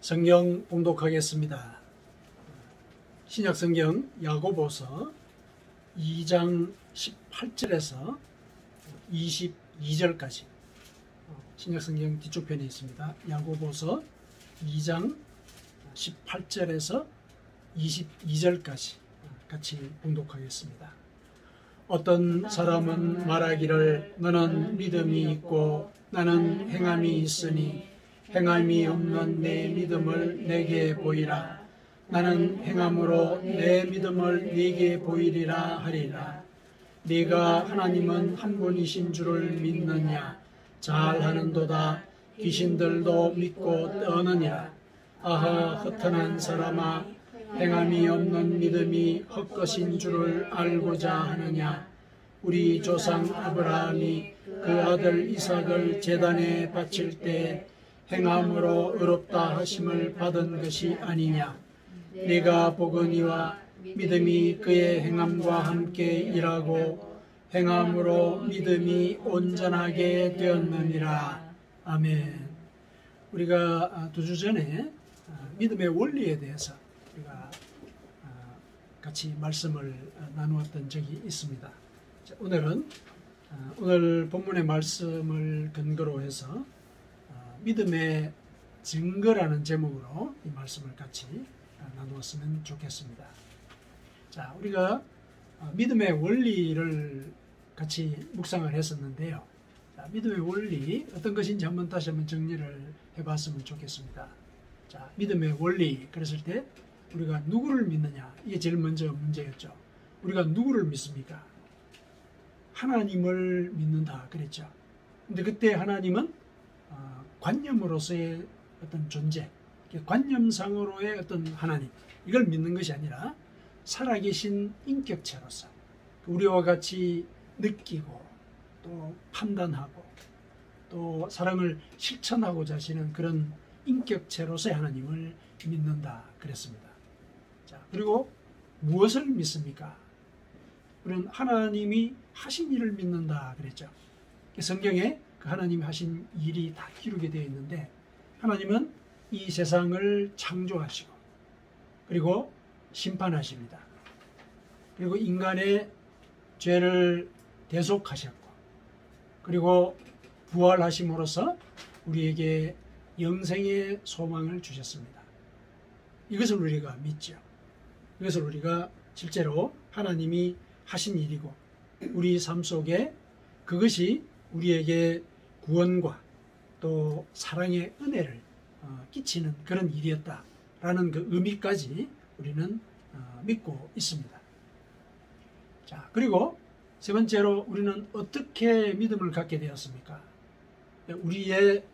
성경 봉독하겠습니다. 신약성경 야고보서 2장 18절에서 22절까지 신약성경 뒤쪽편에 있습니다. 야고보서 2장 18절에서 22절까지 같이 봉독하겠습니다. 어떤 사람은 말하기를 너는 믿음이 있고 나는 행함이 있으니 행함이 없는 내 믿음을 내게 보이라. 나는 행함으로 내 믿음을 네게 보이리라 하리라. 네가 하나님은 한 분이신 줄을 믿느냐? 잘하는도다. 귀신들도 믿고 떠느니라. 아하, 허탄한 사람아, 행함이 없는 믿음이 헛것인 줄을 알고자 하느냐? 우리 조상 아브라함이 그 아들 이삭을 제단에 바칠 때 행함으로 의롭다 하심을 받은 것이 아니냐? 네가 보거니와 믿음이 그의 행함과 함께 일하고 행함으로 믿음이 온전하게 되었느니라. 아멘. 우리가 두 주 전에 믿음의 원리에 대해서 우리가 같이 말씀을 나누었던 적이 있습니다. 오늘은 오늘 본문의 말씀을 근거로 해서 믿음의 증거라는 제목으로 이 말씀을 같이 나누었으면 좋겠습니다. 자, 우리가 믿음의 원리를 같이 묵상을 했었는데요. 자, 믿음의 원리 어떤 것인지 다시 한번 정리를 해봤으면 좋겠습니다. 자, 믿음의 원리 그랬을 때 우리가 누구를 믿느냐, 이게 제일 먼저 문제였죠. 우리가 누구를 믿습니까? 하나님을 믿는다 그랬죠. 근데 그때 하나님은 관념으로서의 어떤 존재, 관념상으로의 어떤 하나님, 이걸 믿는 것이 아니라 살아계신 인격체로서 우리와 같이 느끼고 또 판단하고 또 사랑을 실천하고자 하시는 그런 인격체로서의 하나님을 믿는다 그랬습니다. 자, 그리고 무엇을 믿습니까? 우리는 하나님이 하신 일을 믿는다 그랬죠. 성경에 그 하나님이 하신 일이 다 기록이 되어 있는데, 하나님은 이 세상을 창조하시고 그리고 심판하십니다. 그리고 인간의 죄를 대속하셨고 그리고 부활하심으로써 우리에게 영생의 소망을 주셨습니다. 이것을 우리가 믿죠. 이것을 우리가 실제로 하나님이 하신 일이고 우리 삶 속에 그것이 우리에게 구원과 또 사랑의 은혜를 끼치는 그런 일이었다라는 그 의미까지 우리는 믿고 있습니다. 자, 그리고 세 번째로 우리는 어떻게 믿음을 갖게 되었습니까? 우리의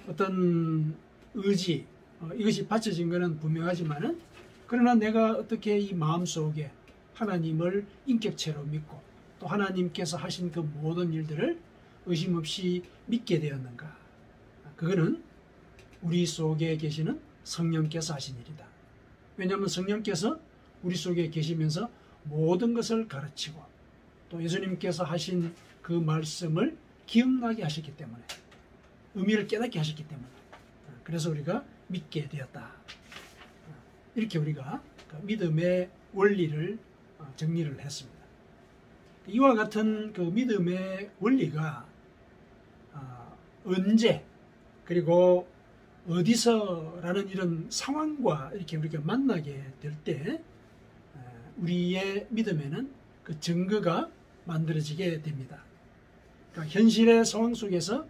어떤 의지, 이것이 받쳐진 것은 분명하지만은, 그러나 내가 어떻게 이 마음속에 하나님을 인격체로 믿고 또 하나님께서 하신 그 모든 일들을 의심 없이 믿게 되었는가? 그거는 우리 속에 계시는 성령께서 하신 일이다. 왜냐하면 성령께서 우리 속에 계시면서 모든 것을 가르치고 또 예수님께서 하신 그 말씀을 기억나게 하셨기 때문에, 의미를 깨닫게 하셨기 때문에, 그래서 우리가 믿게 되었다. 이렇게 우리가 믿음의 원리를 정리를 했습니다. 이와 같은 그 믿음의 원리가 언제 그리고 어디서라는 이런 상황과 이렇게 우리가 만나게 될 때 우리의 믿음에는 그 증거가 만들어지게 됩니다. 그러니까 현실의 상황 속에서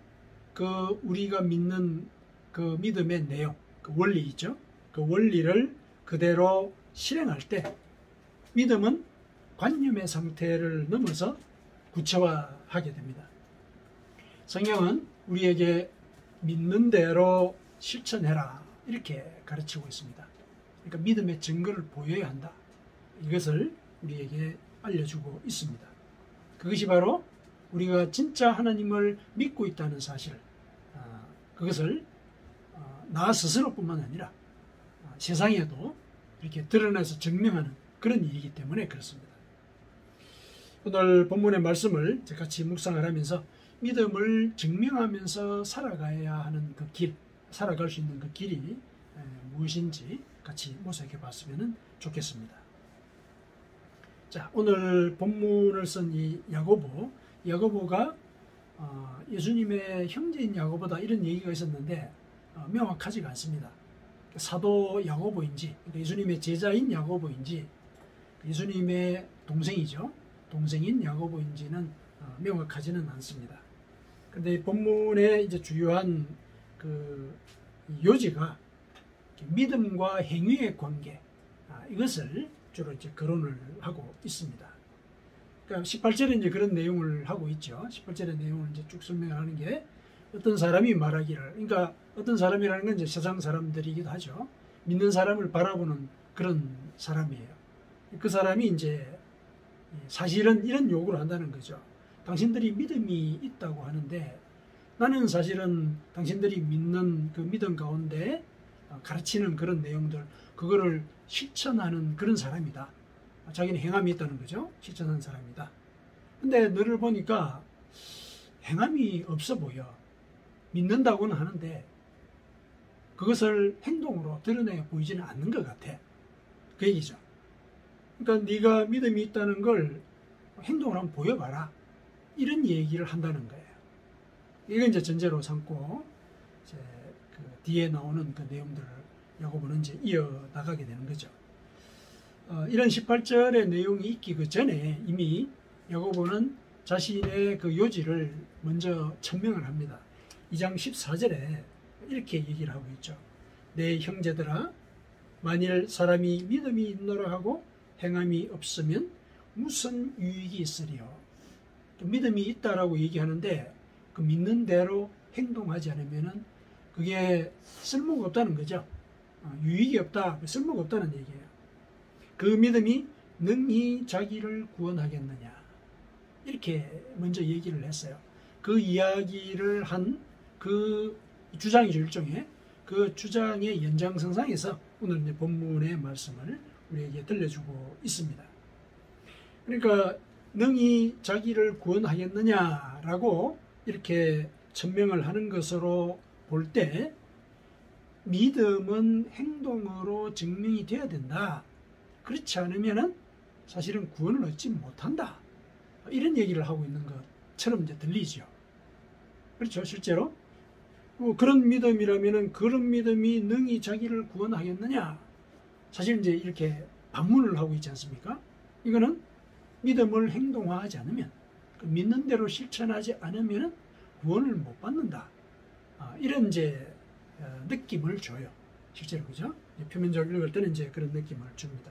그 우리가 믿는 그 믿음의 내용, 그 원리 있죠. 그 원리를 그대로 실행할 때 믿음은 관념의 상태를 넘어서 구체화하게 됩니다. 성경은 우리에게 믿는 대로 실천해라 이렇게 가르치고 있습니다. 그러니까 믿음의 증거를 보여야 한다. 이것을 우리에게 알려주고 있습니다. 그것이 바로 우리가 진짜 하나님을 믿고 있다는 사실, 그것을 나 스스로뿐만 아니라 세상에도 이렇게 드러내서 증명하는 그런 일이기 때문에 그렇습니다. 오늘 본문의 말씀을 같이 묵상을 하면서 믿음을 증명하면서 살아가야 하는 그 길, 살아갈 수 있는 그 길이 무엇인지 같이 모색해 봤으면 좋겠습니다. 자, 오늘 본문을 쓴 이 야고보가 예수님의 형제인 야고보다 이런 얘기가 있었는데 명확하지가 않습니다. 사도 야고보인지, 그러니까 예수님의 제자인 야고보인지, 예수님의 동생이죠. 동생인 야고보인지는 명확하지는 않습니다. 그런데 본문의 이제 주요한 그 요지가 믿음과 행위의 관계, 이것을 주로 이제 거론을 하고 있습니다. 그러니까 18절에 이제 그런 내용을 하고 있죠. 18절의 내용을 이제 쭉 설명하는 게 어떤 사람이 말하기를, 그러니까 어떤 사람이라는 건 이제 세상 사람들이기도 하죠. 믿는 사람을 바라보는 그런 사람이에요. 그 사람이 이제 사실은 이런 요구를 한다는 거죠. 당신들이 믿음이 있다고 하는데 나는 사실은 당신들이 믿는 그 믿음 가운데 가르치는 그런 내용들, 그거를 실천하는 그런 사람이다. 자기는 행함이 있다는 거죠. 실천하는 사람이다. 근데 너를 보니까 행함이 없어 보여. 믿는다고는 하는데 그것을 행동으로 드러내 보이지는 않는 것 같아. 그 얘기죠. 그러니까 네가 믿음이 있다는 걸 행동으로 한번 보여봐라. 이런 얘기를 한다는 거예요. 이건 이제 전제로 삼고 이제 그 뒤에 나오는 그 내용들을 야고보는 이제 이어나가게 되는 거죠. 이런 18절의 내용이 있기 그 전에 이미 야고보는 자신의 그 요지를 먼저 천명을 합니다. 2장 14절에 이렇게 얘기를 하고 있죠. 내 형제들아, 만일 사람이 믿음이 있노라 하고 행함이 없으면 무슨 유익이 있으리요. 믿음이 있다라고 얘기하는데 그 믿는 대로 행동하지 않으면 그게 쓸모가 없다는 거죠. 유익이 없다, 쓸모가 없다는 얘기예요. 그 믿음이 능히 자기를 구원하겠느냐, 이렇게 먼저 얘기를 했어요. 그 이야기를 한 그 주장이죠. 일종의 그 주장의 연장선상에서 오늘 이제 본문의 말씀을 우리에게 들려주고 있습니다. 그러니까 능히 자기를 구원하겠느냐라고 이렇게 천명을 하는 것으로 볼 때 믿음은 행동으로 증명이 되어야 된다. 그렇지 않으면은 사실은 구원을 얻지 못한다. 이런 얘기를 하고 있는 것처럼 이제 들리죠. 그렇죠. 실제로 그런 믿음이라면은 그런 믿음이 능히 자기를 구원하겠느냐? 사실 이제 이렇게 반문을 하고 있지 않습니까? 이거는 믿음을 행동화하지 않으면, 믿는 대로 실천하지 않으면 구원을 못 받는다. 이런 이제 느낌을 줘요. 실제로, 그죠? 표면적으로 읽을 때는 이제 그런 느낌을 줍니다.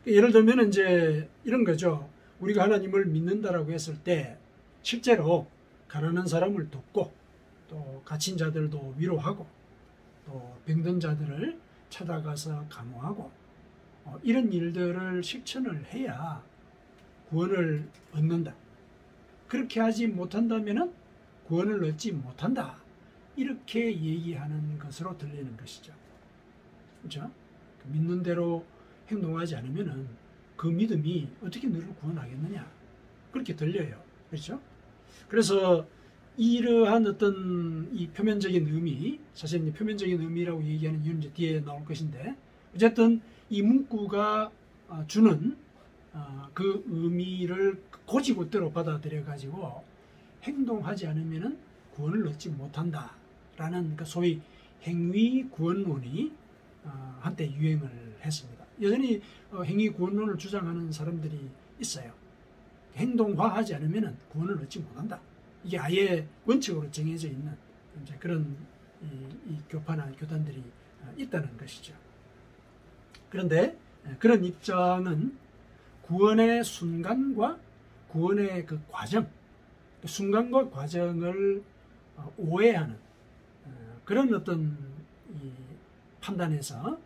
예를 들면 이제 이런 거죠. 우리가 하나님을 믿는다라고 했을 때 실제로 가난한 사람을 돕고 또 갇힌 자들도 위로하고 또 병든 자들을 찾아가서 간호하고 이런 일들을 실천을 해야 구원을 얻는다. 그렇게 하지 못한다면 구원을 얻지 못한다. 이렇게 얘기하는 것으로 들리는 것이죠. 그렇죠? 믿는 대로 행동하지 않으면 그 믿음이 어떻게 너를 구원하겠느냐. 그렇게 들려요. 그렇죠? 그래서 이러한 어떤 이 표면적인 의미, 사실 표면적인 의미라고 얘기하는 이유는 이제 뒤에 나올 것인데, 어쨌든 이 문구가 주는 그 의미를 고지고대로 받아들여 가지고 행동하지 않으면 구원을 얻지 못한다라는 그 소위 행위 구원론이 한때 유행을 했습니다. 여전히 행위 구원론을 주장하는 사람들이 있어요. 행동화하지 않으면 구원을 얻지 못한다. 이게 아예 원칙으로 정해져 있는 이제 그런 이 교파나 교단들이 있다는 것이죠. 그런데 그런 입장은 구원의 순간과 구원의 그 과정, 순간과 과정을 오해하는 그런 어떤 이 판단에서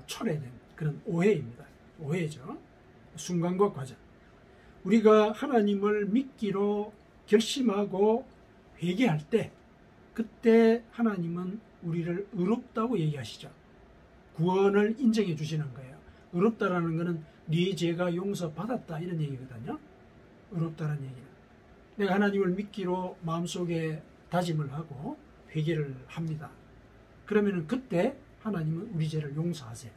초래된 그런 오해입니다. 오해죠. 순간과 과정. 우리가 하나님을 믿기로 결심하고 회개할 때 그때 하나님은 우리를 의롭다고 얘기하시죠. 구원을 인정해 주시는 거예요. 의롭다라는 것은 네 죄가 용서받았다 이런 얘기거든요. 의롭다라는 얘기는. 내가 하나님을 믿기로 마음속에 다짐을 하고 회개를 합니다. 그러면 그때 하나님은 우리 죄를 용서하세요.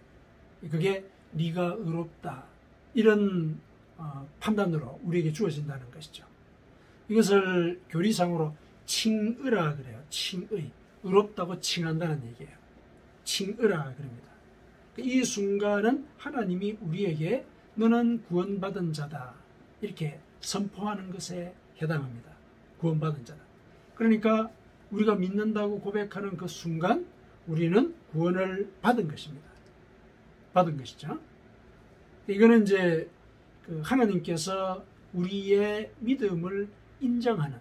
그게 네가 의롭다 이런 판단으로 우리에게 주어진다는 것이죠. 이것을 교리상으로 칭의라 그래요. 칭의. 의롭다고 칭한다는 얘기예요. 칭의라 그럽니다. 이 순간은 하나님이 우리에게 너는 구원받은 자다 이렇게 선포하는 것에 해당합니다. 구원받은 자다. 그러니까 우리가 믿는다고 고백하는 그 순간 우리는 구원을 받은 것입니다. 받은 것이죠. 이거는 이제 하나님께서 우리의 믿음을 인정하는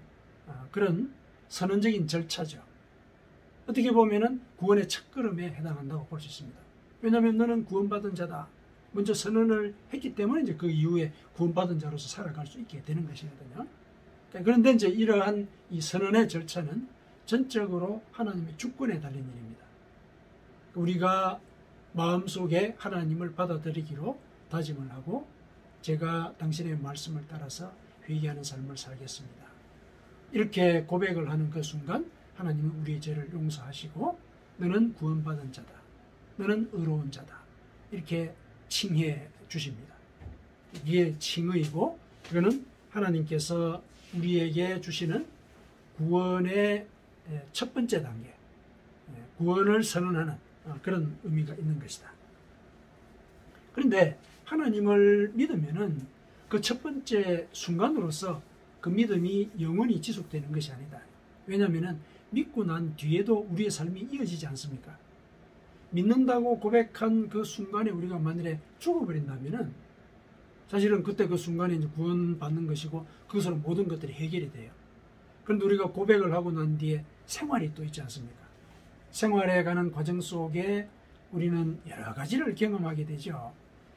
그런 선언적인 절차죠. 어떻게 보면은 구원의 첫걸음에 해당한다고 볼 수 있습니다. 왜냐하면 너는 구원받은 자다. 먼저 선언을 했기 때문에 이제 그 이후에 구원받은 자로서 살아갈 수 있게 되는 것이거든요. 그런데 이제 이러한 이 선언의 절차는 전적으로 하나님의 주권에 달린 일입니다. 우리가 마음속에 하나님을 받아들이기로 다짐을 하고 제가 당신의 말씀을 따라서 회개하는 삶을 살겠습니다. 이렇게 고백을 하는 그 순간 하나님은 우리의 죄를 용서하시고 너는 구원받은 자다. 너는 의로운 자다. 이렇게 칭해 주십니다. 이게 칭의이고 이거는 하나님께서 우리에게 주시는 구원의 첫 번째 단계, 구원을 선언하는 그런 의미가 있는 것이다. 그런데 하나님을 믿으면은 그 첫 번째 순간으로서 그 믿음이 영원히 지속되는 것이 아니다. 왜냐하면은 믿고 난 뒤에도 우리의 삶이 이어지지 않습니까? 믿는다고 고백한 그 순간에 우리가 만일에 죽어버린다면은 사실은 그때 그 순간에 이제 구원받는 것이고 그것으로 모든 것들이 해결이 돼요. 그런데 우리가 고백을 하고 난 뒤에 생활이 또 있지 않습니까? 생활에 가는 과정 속에 우리는 여러 가지를 경험하게 되죠.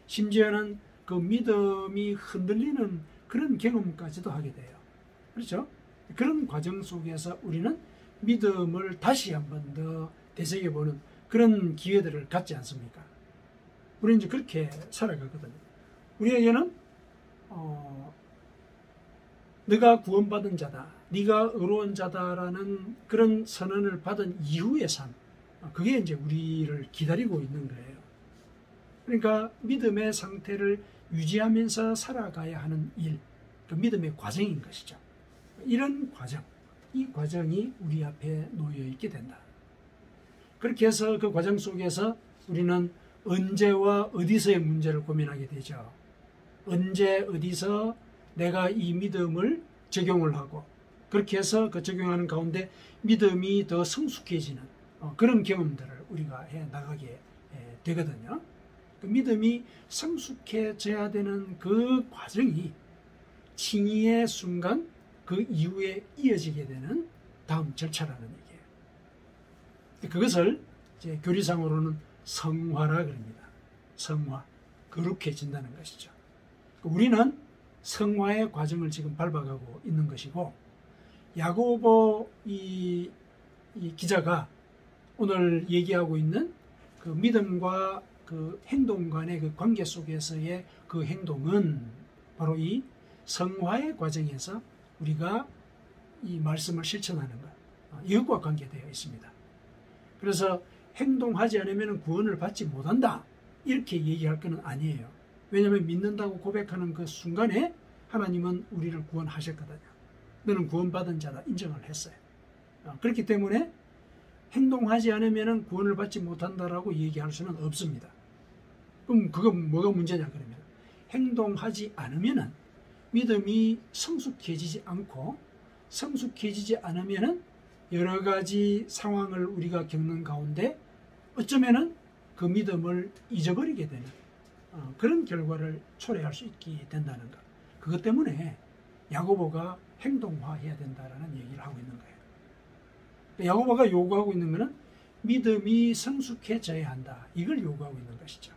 심지어는 그 믿음이 흔들리는 그런 경험까지도 하게 돼요. 그렇죠? 그런 과정 속에서 우리는 믿음을 다시 한 번 더 되새겨보는 그런 기회들을 갖지 않습니까? 우리는 이제 그렇게 살아가거든요. 우리에게는 네가 구원받은 자다, 네가 의로운 자다라는 그런 선언을 받은 이후의 삶, 그게 이제 우리를 기다리고 있는 거예요. 그러니까 믿음의 상태를 유지하면서 살아가야 하는 일, 그 믿음의 과정인 것이죠. 이런 과정, 이 과정이 우리 앞에 놓여 있게 된다. 그렇게 해서 그 과정 속에서 우리는 언제와 어디서의 문제를 고민하게 되죠. 언제 어디서 내가 이 믿음을 적용을 하고 그렇게 해서 그 적용하는 가운데 믿음이 더 성숙해지는 그런 경험들을 우리가 해 나가게 되거든요. 그 믿음이 성숙해져야 되는 그 과정이 칭의의 순간 그 이후에 이어지게 되는 다음 절차라는 얘기예요. 그것을 이제 교리상으로는 성화라 그럽니다. 성화, 거룩해진다는 것이죠. 우리는 성화의 과정을 지금 밟아가고 있는 것이고 야고보 이 기자가 오늘 얘기하고 있는 그 믿음과 그 행동 간의 그 관계 속에서의 그 행동은 바로 이 성화의 과정에서 우리가 이 말씀을 실천하는 것, 이것과 관계되어 있습니다. 그래서 행동하지 않으면 구원을 받지 못한다 이렇게 얘기할 건 아니에요. 왜냐하면 믿는다고 고백하는 그 순간에 하나님은 우리를 구원하셨거든요. 너는 구원받은 자다 인정을 했어요. 그렇기 때문에 행동하지 않으면 구원을 받지 못한다라고 얘기할 수는 없습니다. 그럼 그건 뭐가 문제냐 그러면 행동하지 않으면 믿음이 성숙해지지 않고 성숙해지지 않으면 여러 가지 상황을 우리가 겪는 가운데 어쩌면은 그 믿음을 잊어버리게 되는 그런 결과를 초래할 수 있게 된다는 것. 그것 때문에 야고보가 행동화해야 된다라는 얘기를 하고 있는 거예요. 야고보가 요구하고 있는 것은 믿음이 성숙해져야 한다. 이걸 요구하고 있는 것이죠.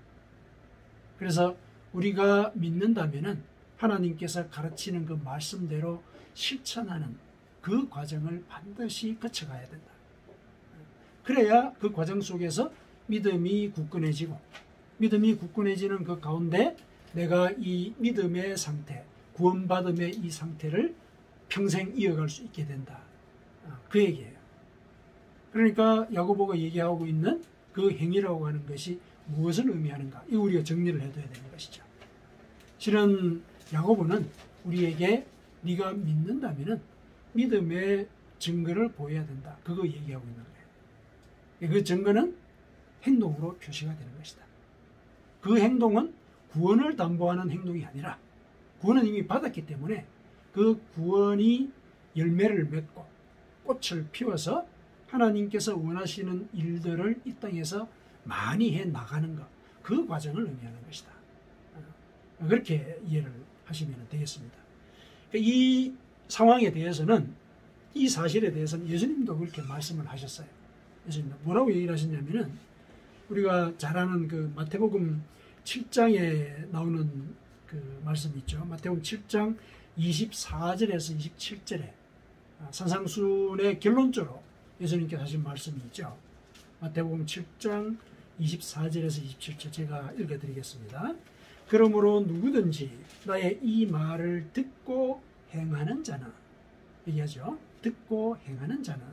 그래서 우리가 믿는다면은 하나님께서 가르치는 그 말씀대로 실천하는 그 과정을 반드시 거쳐가야 된다. 그래야 그 과정 속에서 믿음이 굳건해지고 믿음이 굳건해지는 그 가운데 내가 이 믿음의 상태, 구원받음의 이 상태를 평생 이어갈 수 있게 된다. 그 얘기예요. 그러니까 야고보가 얘기하고 있는 그 행위라고 하는 것이 무엇을 의미하는가? 이거 우리가 정리를 해둬야 되는 것이죠. 실은 야고보는 우리에게 네가 믿는다면은 믿음의 증거를 보여야 된다. 그거 얘기하고 있는 거예요. 그 증거는 행동으로 표시가 되는 것이다. 그 행동은 구원을 담보하는 행동이 아니라 구원은 이미 받았기 때문에 그 구원이 열매를 맺고 꽃을 피워서 하나님께서 원하시는 일들을 이 땅에서 많이 해 나가는 것, 그 과정을 의미하는 것이다. 그렇게 이해를 하시면 되겠습니다. 이 상황에 대해서는, 이 사실에 대해서는 예수님도 그렇게 말씀을 하셨어요. 예수님 뭐라고 얘기를 하셨냐면은, 우리가 잘 아는 그 마태복음 7장에 나오는 그 말씀이 있죠. 마태복음 7장 24절에서 27절에 산상순의 결론적으로 예수님께서 하신 말씀이 있죠. 마태복음 7장 24절에서 27절 제가 읽어드리겠습니다. 그러므로 누구든지 나의 이 말을 듣고 행하는 자는, 얘기하죠. 듣고 행하는 자는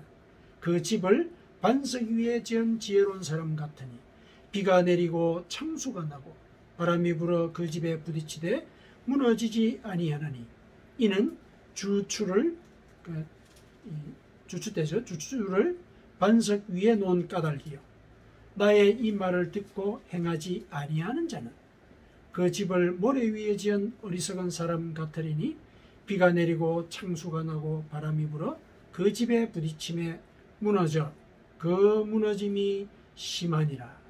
그 집을 반석 위에 지은 지혜로운 사람 같으니 비가 내리고 창수가 나고 바람이 불어 그 집에 부딪히되 무너지지 아니하나니 이는 주추를 주추를 반석 위에 놓은 까닭이요 나의 이 말을 듣고 행하지 아니하는 자는 그 집을 모래 위에 지은 어리석은 사람 같으리니 비가 내리고 창수가 나고 바람이 불어 그 집에 부딪힘에 무너져 그 무너짐이 심하니라.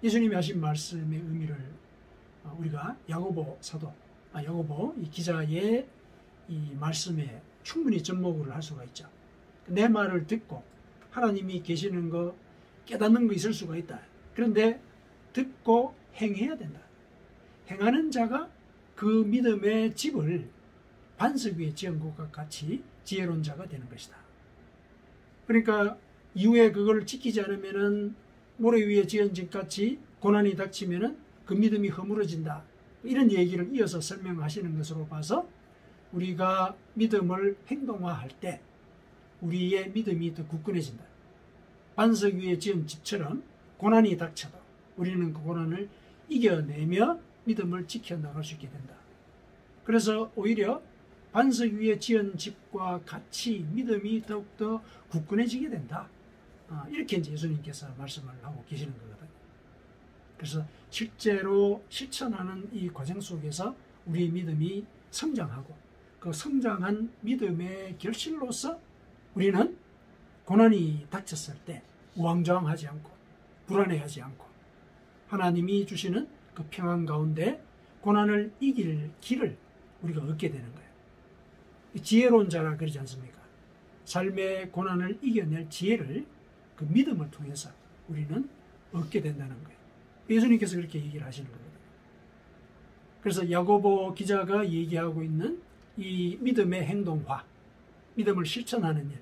예수님이 하신 말씀의 의미를 우리가 야고보 이 기자의 이 말씀에 충분히 접목을 할 수가 있죠. 내 말을 듣고 하나님이 계시는 거 깨닫는 거 있을 수가 있다. 그런데 듣고 행해야 된다. 행하는 자가 그 믿음의 집을 반석 위에 지은 것과 같이 지혜로운 자가 되는 것이다. 그러니까 이후에 그걸 지키지 않으면은 모래 위에 지은 집같이 고난이 닥치면은 그 믿음이 허물어진다. 이런 얘기를 이어서 설명하시는 것으로 봐서 우리가 믿음을 행동화할 때 우리의 믿음이 더 굳건해진다. 반석 위에 지은 집처럼 고난이 닥쳐도 우리는 그 고난을 이겨내며 믿음을 지켜나갈 수 있게 된다. 그래서 오히려 반석 위에 지은 집과 같이 믿음이 더욱더 굳건해지게 된다. 이렇게 이제 예수님께서 말씀을 하고 계시는 거거든요. 그래서 실제로 실천하는 이 과정 속에서 우리의 믿음이 성장하고 그 성장한 믿음의 결실로서 우리는 고난이 닥쳤을 때 우왕좌왕하지 않고 불안해하지 않고 하나님이 주시는 그 평안 가운데 고난을 이길 길을 우리가 얻게 되는 거예요. 지혜로운 자라 그러지 않습니까? 삶의 고난을 이겨낼 지혜를 그 믿음을 통해서 우리는 얻게 된다는 거예요. 예수님께서 그렇게 얘기를 하시는 거거든요. 그래서 야고보 기자가 얘기하고 있는 이 믿음의 행동화, 믿음을 실천하는 일,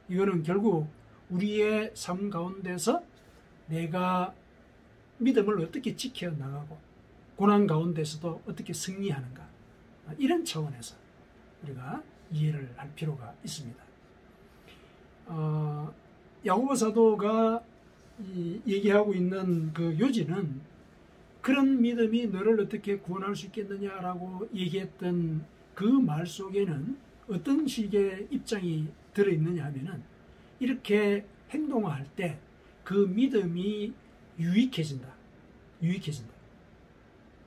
이거는 결국 우리의 삶 가운데서 내가 믿음을 어떻게 지켜나가고 고난 가운데서도 어떻게 승리하는가, 이런 차원에서 우리가 이해를 할 필요가 있습니다. 야고보 사도가 얘기하고 있는 그 요지는 그런 믿음이 너를 어떻게 구원할 수 있겠느냐라고 얘기했던 그 말 속에는 어떤 식의 입장이 들어있느냐 하면은 이렇게 행동할 때 그 믿음이 유익해진다.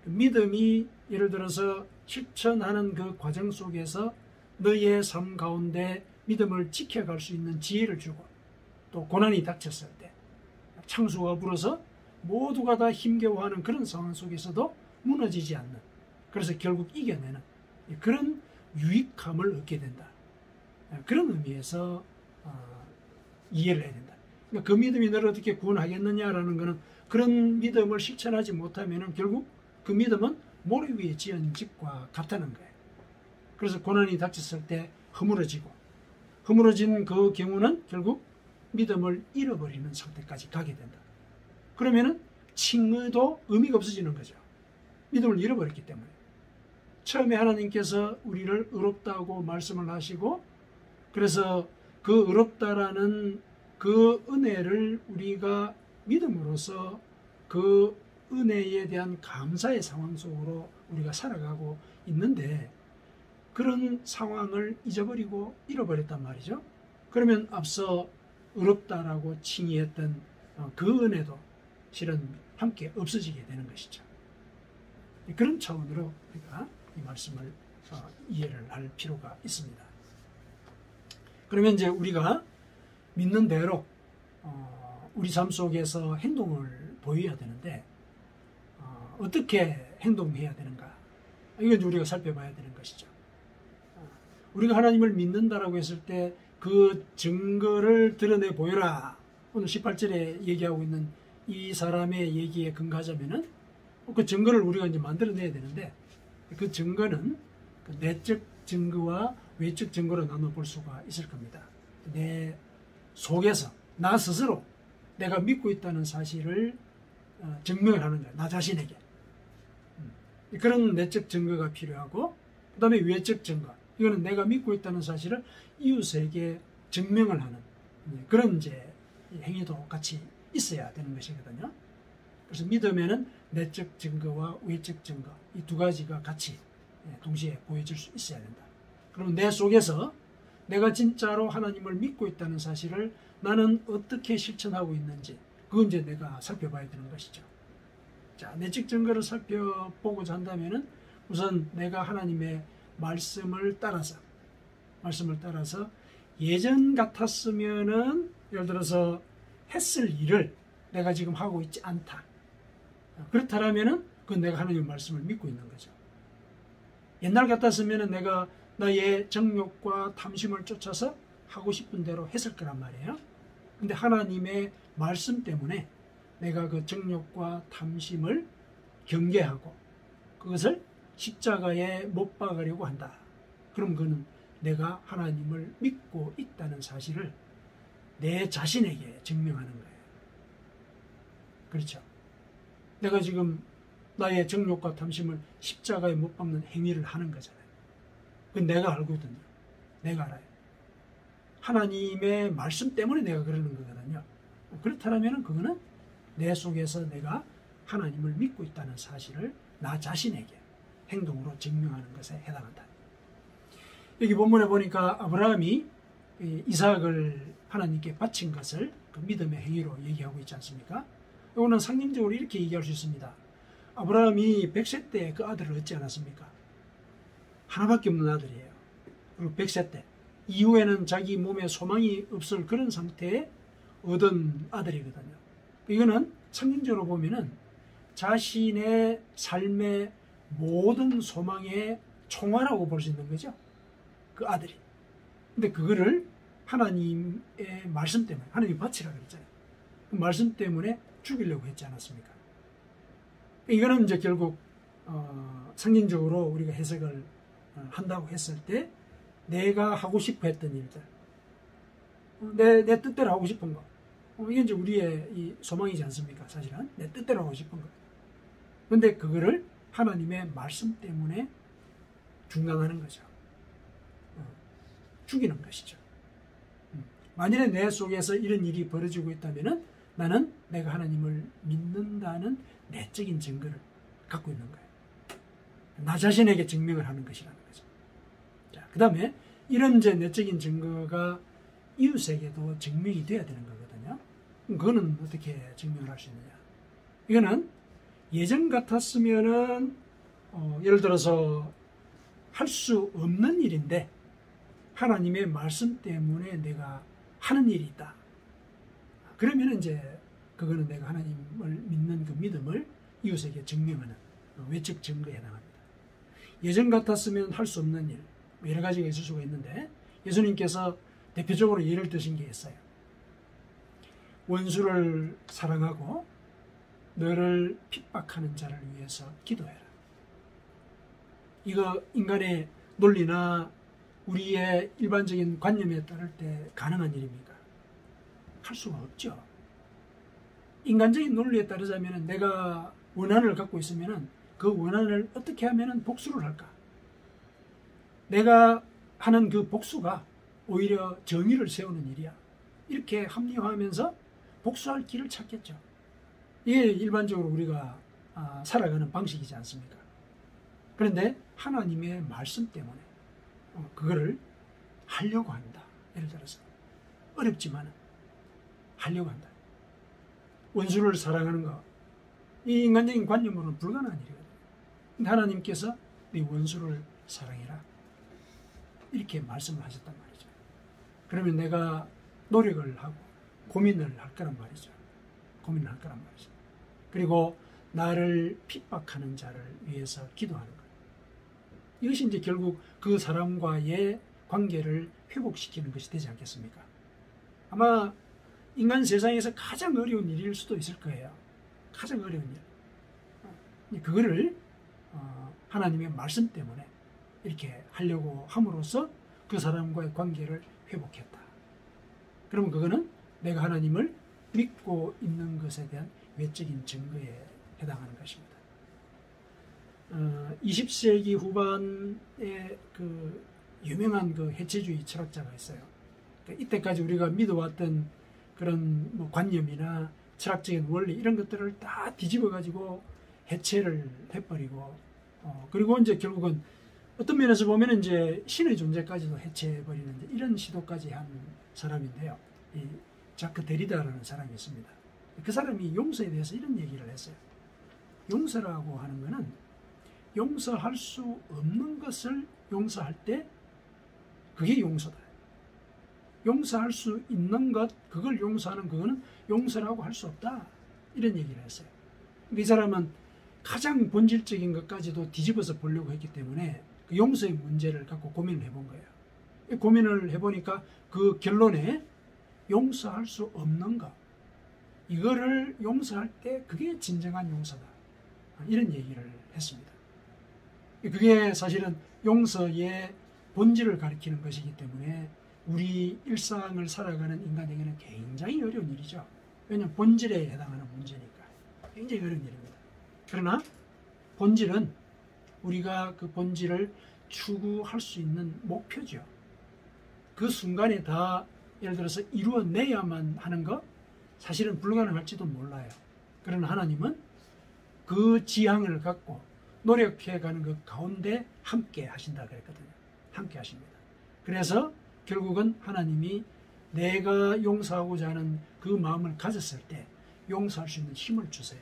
믿음이 예를 들어서 실천하는 그 과정 속에서 너의 삶 가운데 믿음을 지켜갈 수 있는 지혜를 주고 또 고난이 닥쳤을 때 창수가 불어서 모두가 다 힘겨워하는 그런 상황 속에서도 무너지지 않는, 그래서 결국 이겨내는 그런 유익함을 얻게 된다. 그런 의미에서 이해를 해야 된다. 그러니까 그 믿음이 너를 어떻게 구원하겠느냐라는 것은 그런 믿음을 실천하지 못하면 결국 그 믿음은 모래 위에 지은 집과 같다는 거예요. 그래서 고난이 닥쳤을 때 허물어진 그 경우는 결국 믿음을 잃어버리는 상태까지 가게 된다. 그러면은 칭의도 의미가 없어지는 거죠. 믿음을 잃어버렸기 때문에. 처음에 하나님께서 우리를 의롭다고 말씀을 하시고, 그래서 그 의롭다라는 그 은혜를 우리가 믿음으로써 그 은혜에 대한 감사의 상황 속으로 우리가 살아가고 있는데 그런 상황을 잊어버리고 잃어버렸단 말이죠. 그러면 앞서 어렵다라고 칭의했던 그 은혜도 실은 함께 없어지게 되는 것이죠. 그런 차원으로 우리가 이 말씀을 이해를 할 필요가 있습니다. 그러면 이제 우리가 믿는 대로 우리 삶 속에서 행동을 보여야 되는데 어떻게 행동해야 되는가? 이건 우리가 살펴봐야 되는 것이죠. 우리가 하나님을 믿는다라고 했을 때 그 증거를 드러내 보여라. 오늘 18절에 얘기하고 있는 이 사람의 얘기에 근거하자면은 그 증거를 우리가 이제 만들어내야 되는데 그 증거는 그 내적 증거와 외적 증거로 나눠 볼 수가 있을 겁니다. 내 속에서 나 스스로 내가 믿고 있다는 사실을 증명을 하는 거예요. 나 자신에게. 그런 내적 증거가 필요하고 그 다음에 외적 증거. 이거는 내가 믿고 있다는 사실을 이웃에게 증명을 하는 그런 이제 행위도 같이 있어야 되는 것이거든요. 그래서 믿음에는 내적 증거와 외적 증거 이 두 가지가 같이 동시에 보여질 수 있어야 된다. 그러면 내 속에서 내가 진짜로 하나님을 믿고 있다는 사실을 나는 어떻게 실천하고 있는지 그건 이제 내가 살펴봐야 되는 것이죠. 자, 내적 증거를 살펴보고자 한다면은 우선 내가 하나님의 말씀을 따라서 예전 같았으면은 예를 들어서 했을 일을 내가 지금 하고 있지 않다. 그렇다면은 그건 내가 하나님의 말씀을 믿고 있는 거죠. 옛날 같았으면은 내가 나의 정욕과 탐심을 쫓아서 하고 싶은 대로 했을 거란 말이에요. 근데 하나님의 말씀 때문에 내가 그 정욕과 탐심을 경계하고 그것을 십자가에 못 박으려고 한다. 그럼 그는 내가 하나님을 믿고 있다는 사실을 내 자신에게 증명하는 거예요. 그렇죠? 내가 지금 나의 정욕과 탐심을 십자가에 못 박는 행위를 하는 거잖아요. 그건 내가 알거든요. 내가 알아요. 하나님의 말씀 때문에 내가 그러는 거거든요. 그렇다면 그거는 내 속에서 내가 하나님을 믿고 있다는 사실을 나 자신에게 행동으로 증명하는 것에 해당한다. 여기 본문에 보니까 아브라함이 이삭을 하나님께 바친 것을 그 믿음의 행위로 얘기하고 있지 않습니까? 이거는 상징적으로 이렇게 얘기할 수 있습니다. 아브라함이 100세 때 그 아들을 얻지 않았습니까? 하나밖에 없는 아들이에요. 그리고 100세 때 이후에는 자기 몸에 소망이 없을 그런 상태에 얻은 아들이거든요. 이거는 상징적으로 보면은 자신의 삶의 모든 소망의 총화라고 볼 수 있는 거죠. 그 아들이. 근데 그거를 하나님의 말씀 때문에 하나님이 바치라고 그랬잖아요. 그 말씀 때문에 죽이려고 했지 않았습니까? 이거는 이제 결국 상징적으로 우리가 해석을 한다고 했을 때 내가 하고 싶어 했던 일들, 내 뜻대로 하고 싶은 거, 이게 이제 우리의 이 소망이지 않습니까? 사실은 내 뜻대로 하고 싶은 거. 그런데 그거를 하나님의 말씀 때문에 중단하는 거죠. 죽이는 것이죠. 만일에 내 속에서 이런 일이 벌어지고 있다면은 나는 내가 하나님을 믿는다는 내적인 증거를 갖고 있는 거예요. 나 자신에게 증명을 하는 것이라는 거죠. 자, 그 다음에 이런 이제 내적인 증거가 이웃에게도 증명이 돼야 되는 거거든요. 그거는 어떻게 증명을 할 수 있느냐? 이거는 예전 같았으면은 예를 들어서 할 수 없는 일인데 하나님의 말씀 때문에 내가 하는 일이 있다. 그러면 이제 그거는 내가 하나님을 믿는 그 믿음을 이웃에게 증명하는 외적 증거에 해당합니다. 예전 같았으면 할 수 없는 일, 여러 가지가 있을 수가 있는데 예수님께서 대표적으로 예를 드신 게 있어요. 원수를 사랑하고 너를 핍박하는 자를 위해서 기도해라. 이거 인간의 논리나 우리의 일반적인 관념에 따를 때 가능한 일입니까? 할 수가 없죠. 인간적인 논리에 따르자면 내가 원한을 갖고 있으면 그 원한을 어떻게 하면 복수를 할까? 내가 하는 그 복수가 오히려 정의를 세우는 일이야. 이렇게 합리화하면서 복수할 길을 찾겠죠. 이게 일반적으로 우리가 살아가는 방식이지 않습니까? 그런데 하나님의 말씀 때문에 그거를 하려고 한다. 예를 들어서 어렵지만 하려고 한다. 원수를 사랑하는 거, 이 인간적인 관념으로는 불가능한 일이거든요. 근데 하나님께서 네 원수를 사랑해라, 이렇게 말씀을 하셨단 말이죠. 그러면 내가 노력을 하고 고민을 할 거란 말이죠. 고민을 할 거란 말이죠. 그리고 나를 핍박하는 자를 위해서 기도하는 것. 이것이 이제 결국 그 사람과의 관계를 회복시키는 것이 되지 않겠습니까? 아마 인간 세상에서 가장 어려운 일일 수도 있을 거예요. 가장 어려운 일. 그거를 하나님의 말씀 때문에 이렇게 하려고 함으로써 그 사람과의 관계를 회복했다. 그러면 그거는 내가 하나님을 믿고 있는 것에 대한 외적인 증거에 해당하는 것입니다. 20세기 후반에 그 유명한 그 해체주의 철학자가 있어요. 이때까지 우리가 믿어왔던 그런 뭐 관념이나 철학적인 원리 이런 것들을 다 뒤집어 가지고 해체를 해버리고, 그리고 이제 결국은 어떤 면에서 보면 이제 신의 존재까지도 해체해버리는 이런 시도까지 한 사람인데요. 이 자크 데리다라는 사람이 있습니다. 그 사람이 용서에 대해서 이런 얘기를 했어요. 용서라고 하는 것은 용서할 수 없는 것을 용서할 때 그게 용서다. 용서할 수 있는 것, 그걸 용서하는 그거는 용서라고 할 수 없다. 이런 얘기를 했어요. 이 사람은 가장 본질적인 것까지도 뒤집어서 보려고 했기 때문에 그 용서의 문제를 갖고 고민을 해본 거예요. 고민을 해보니까 그 결론에 용서할 수 없는 것, 이거를 용서할 때 그게 진정한 용서다. 이런 얘기를 했습니다. 그게 사실은 용서의 본질을 가리키는 것이기 때문에 우리 일상을 살아가는 인간에게는 굉장히 어려운 일이죠. 왜냐하면 본질에 해당하는 문제니까 굉장히 어려운 일입니다. 그러나 본질은 우리가 그 본질을 추구할 수 있는 목표죠. 그 순간에 다 예를 들어서 이루어내야만 하는 것, 사실은 불가능할지도 몰라요. 그러나 하나님은 그 지향을 갖고 노력해가는 그 가운데 함께 하신다 그랬거든요. 함께 하십니다. 그래서 결국은 하나님이 내가 용서하고자 하는 그 마음을 가졌을 때 용서할 수 있는 힘을 주세요.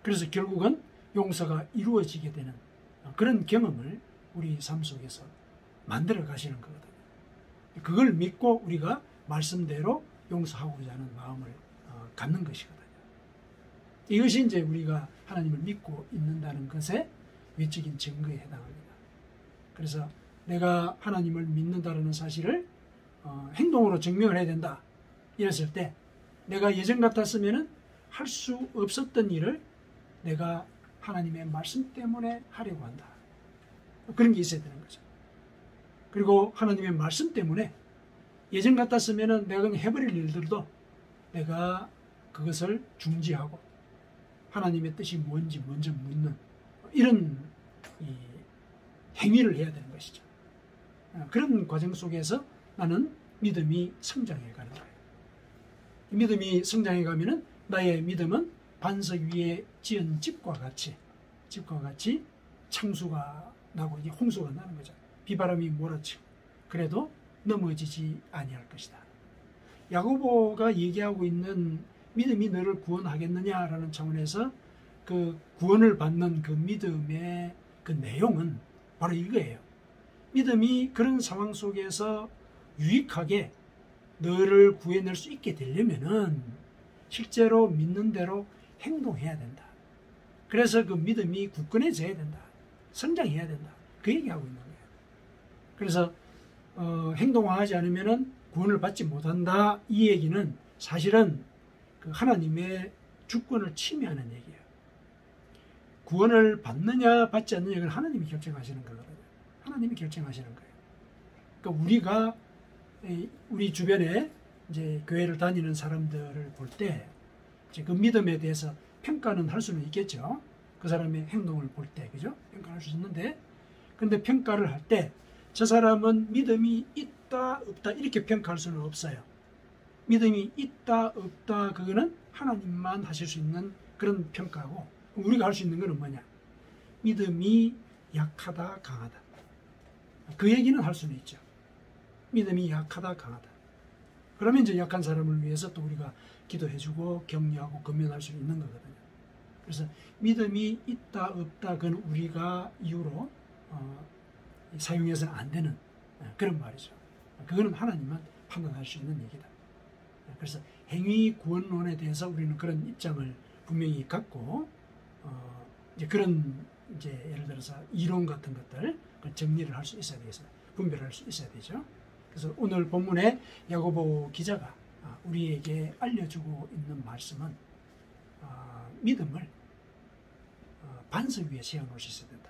그래서 결국은 용서가 이루어지게 되는 그런 경험을 우리 삶 속에서 만들어 가시는 거거든요. 그걸 믿고 우리가 말씀대로 용서하고자 하는 마음을 갖는 것이거든요. 이것이 이제 우리가 하나님을 믿고 있는다는 것의 외적인 증거에 해당합니다. 그래서 내가 하나님을 믿는다는 사실을 행동으로 증명을 해야 된다. 이랬을 때 내가 예전 같았으면 할 수 없었던 일을 내가 하나님의 말씀 때문에 하려고 한다. 그런 게 있어야 되는 거죠. 그리고 하나님의 말씀 때문에 예전 같았으면 내가 그냥 해버릴 일들도 내가 그것을 중지하고 하나님의 뜻이 뭔지 먼저 묻는 이런 행위를 해야 되는 것이죠. 그런 과정 속에서 나는 믿음이 성장해 가는 거예요. 믿음이 성장해 가면은 나의 믿음은 반석 위에 지은 집과 같이 창수가 나고 이게 홍수가 나는 거죠. 비바람이 몰아치고 그래도 넘어지지 아니할 것이다. 야고보가 얘기하고 있는 믿음이 너를 구원하겠느냐라는 차원에서 그 구원을 받는 그 믿음의 그 내용은 바로 이거예요. 믿음이 그런 상황 속에서 유익하게 너를 구해낼 수 있게 되려면은 실제로 믿는 대로 행동해야 된다. 그래서 그 믿음이 굳건해져야 된다. 성장해야 된다. 그 얘기하고 있는 거예요. 그래서 행동하지 않으면은 구원을 받지 못한다. 이 얘기는 사실은 그 하나님의 주권을 침해하는 얘기예요. 구원을 받느냐 받지 않느냐 이건 하나님이 결정하시는 거거든요. 하나님이 결정하시는 거예요. 그러니까 우리가 우리 주변에 이제 교회를 다니는 사람들을 볼 때 그 믿음에 대해서 평가는 할 수는 있겠죠. 그 사람의 행동을 볼 때, 그죠? 평가할 수 있는데, 근데 평가를 할 때 저 사람은 믿음이 있다 없다 이렇게 평가할 수는 없어요. 믿음이 있다 없다 그거는 하나님만 하실 수 있는 그런 평가고, 우리가 할 수 있는 것은 뭐냐? 믿음이 약하다 강하다. 그 얘기는 할 수는 있죠. 믿음이 약하다 강하다. 그러면 이제 약한 사람을 위해서 또 우리가 기도해주고 격려하고 권면할 수 있는 거거든요. 그래서 믿음이 있다 없다 그건 우리가 이유로 사용해서는 안 되는 그런 말이죠. 그거는 하나님만 판단할 수 있는 얘기다. 그래서 행위 구원론에 대해서 우리는 그런 입장을 분명히 갖고 이제 그런 이제 예를 들어서 이론 같은 것들 정리를 할 수 있어야 되겠습니다. 분별할 수 있어야 되죠. 그래서 오늘 본문에 야고보 기자가 우리에게 알려주고 있는 말씀은 믿음을 반석 위에 세워놓을 수 있어야 된다.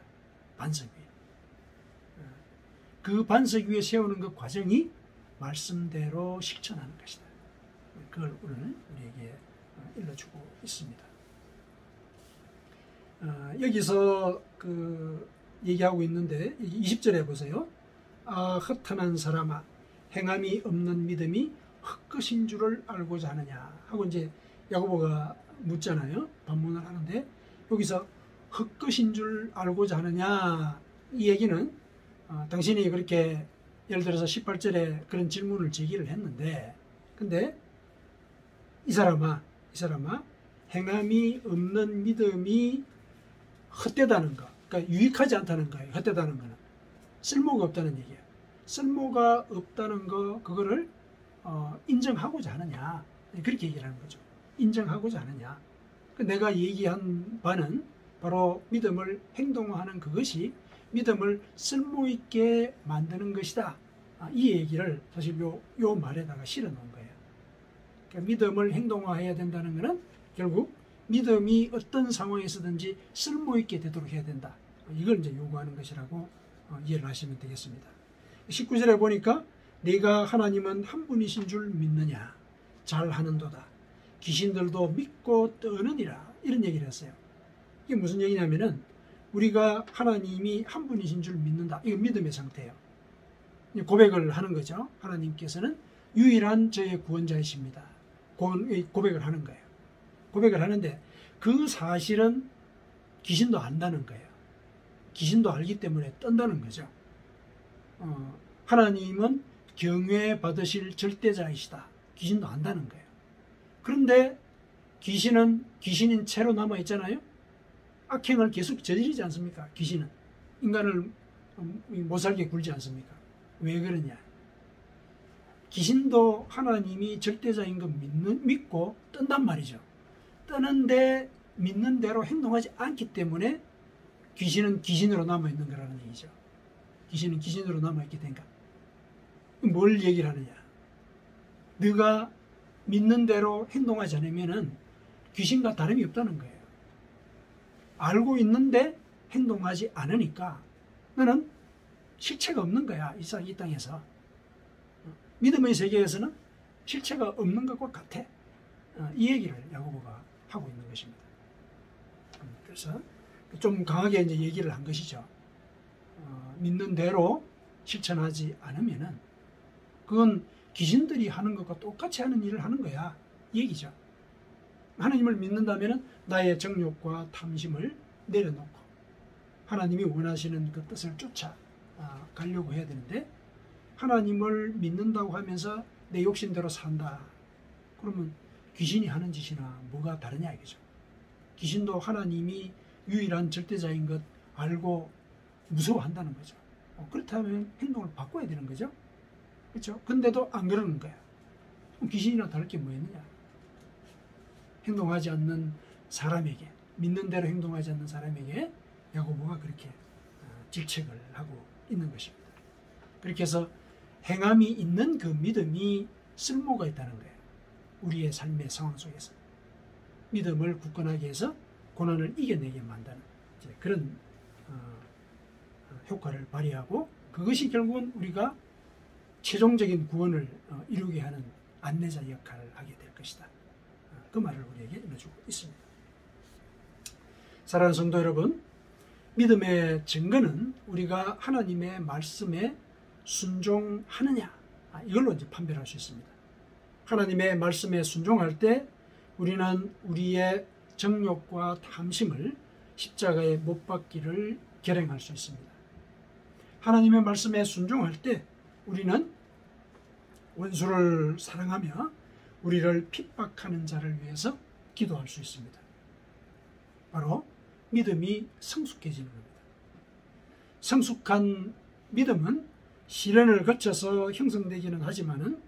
반석 위에. 그 반석 위에 세우는 그 과정이 말씀대로 실천하는 것이다. 그걸 오늘 우리에게 일러주고 있습니다. 여기서 얘기하고 있는데 20절에 보세요. 허탄한 사람아, 행함이 없는 믿음이 헛것인 줄을 알고자 하느냐 하고 이제 야고보가 묻잖아요. 반문을 하는데 여기서 헛것인 줄 알고자 하느냐, 이 얘기는 당신이 그렇게 예를 들어서 18절에 그런 질문을 제기를 했는데, 근데 이 사람아 행함이 없는 믿음이 헛되다는 거, 그러니까 유익하지 않다는 거예요. 헛되다는 거는 쓸모가 없다는 얘기예요. 쓸모가 없다는 거, 그거를 인정하고자 하느냐, 그렇게 얘기를 하는 거죠. 인정하고자 하느냐. 내가 얘기한 바는 바로 믿음을 행동화하는 그것이 믿음을 쓸모있게 만드는 것이다. 이 얘기를 사실 요 말에다가 실어 놓은 거예요. 그러니까 믿음을 행동화해야 된다는 것은 결국 믿음이 어떤 상황에서든지 쓸모있게 되도록 해야 된다. 이걸 이제 요구하는 것이라고 이해를 하시면 되겠습니다. 19절에 보니까 네가 하나님은 한 분이신 줄 믿느냐? 잘하는도다. 귀신들도 믿고 떠느니라. 이런 얘기를 했어요. 이게 무슨 얘기냐면은 우리가 하나님이 한 분이신 줄 믿는다. 이거 믿음의 상태예요. 고백을 하는 거죠. 하나님께서는 유일한 저의 구원자이십니다. 고백을 하는 거예요. 고백을 하는데 그 사실은 귀신도 안다는 거예요. 귀신도 알기 때문에 떤다는 거죠. 하나님은 경외받으실 절대자이시다. 귀신도 안다는 거예요. 그런데 귀신은 귀신인 채로 남아있잖아요. 악행을 계속 저지르지 않습니까? 귀신은 인간을 못살게 굴지 않습니까? 왜 그러냐? 귀신도 하나님이 절대자인 거 믿고 뜬단 말이죠. 뜨는데 믿는 대로 행동하지 않기 때문에 귀신은 귀신으로 남아있는 거라는 얘기죠. 귀신은 귀신으로 남아있게 된가? 뭘 얘기를 하느냐? 네가 믿는 대로 행동하지 않으면은 귀신과 다름이 없다는 거예요. 알고 있는데 행동하지 않으니까 너는 실체가 없는 거야. 이 땅에서. 믿음의 세계에서는 실체가 없는 것과 같아. 이 얘기를 야고보가 하고 있는 것입니다. 그래서 좀 강하게 이제 얘기를 한 것이죠. 믿는 대로 실천하지 않으면은 그건 귀신들이 하는 것과 똑같이 하는 일을 하는 거야. 이 얘기죠. 하나님을 믿는다면은 나의 정욕과 탐심을 내려놓고 하나님이 원하시는 그 뜻을 쫓아 가려고 해야 되는데, 하나님을 믿는다고 하면서 내 욕심대로 산다. 그러면 귀신이 하는 짓이나 뭐가 다르냐 이거죠. 귀신도 하나님이 유일한 절대자인 것 알고 무서워한다는 거죠. 그렇다면 행동을 바꿔야 되는 거죠. 그렇죠? 근데도 안 그러는 거야. 그럼 귀신이나 다를 게 뭐였느냐? 행동하지 않는 사람에게, 믿는 대로 행동하지 않는 사람에게 야고보가 그렇게 질책을 하고 있는 것입니다. 그렇게 해서 행함이 있는 그 믿음이 쓸모가 있다는 거예요. 우리의 삶의 상황 속에서 믿음을 굳건하게 해서 고난을 이겨내게 만드는 그런 효과를 발휘하고, 그것이 결국은 우리가 최종적인 구원을 이루게 하는 안내자 역할을 하게 될 것이다. 그 말을 우리에게 일러주고 있습니다. 사랑하는 성도 여러분, 믿음의 증거는 우리가 하나님의 말씀에 순종하느냐, 이걸로 이제 판별할 수 있습니다. 하나님의 말씀에 순종할 때 우리는 우리의 정욕과 탐심을 십자가에 못 박기를 결행할 수 있습니다. 하나님의 말씀에 순종할 때 우리는 원수를 사랑하며 우리를 핍박하는 자를 위해서 기도할 수 있습니다. 바로 믿음이 성숙해지는 겁니다. 성숙한 믿음은 시련을 거쳐서 형성되기는 하지만은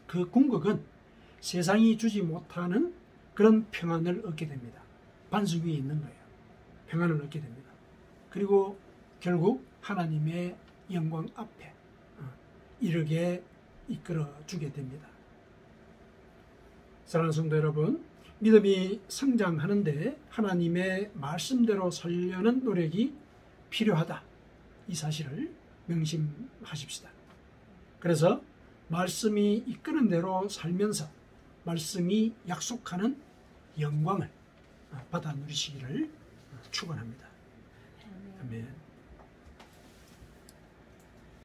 그 궁극은 세상이 주지 못하는 그런 평안을 얻게 됩니다. 반석 위에 있는 거예요. 평안을 얻게 됩니다. 그리고 결국 하나님의 영광 앞에 이르게 이끌어 주게 됩니다. 사랑하는 성도 여러분, 믿음이 성장하는데 하나님의 말씀대로 살려는 노력이 필요하다. 이 사실을 명심하십시다. 그래서 말씀이 이끄는 대로 살면서 말씀이 약속하는 영광을 받아 누리시기를 축원합니다. 아멘.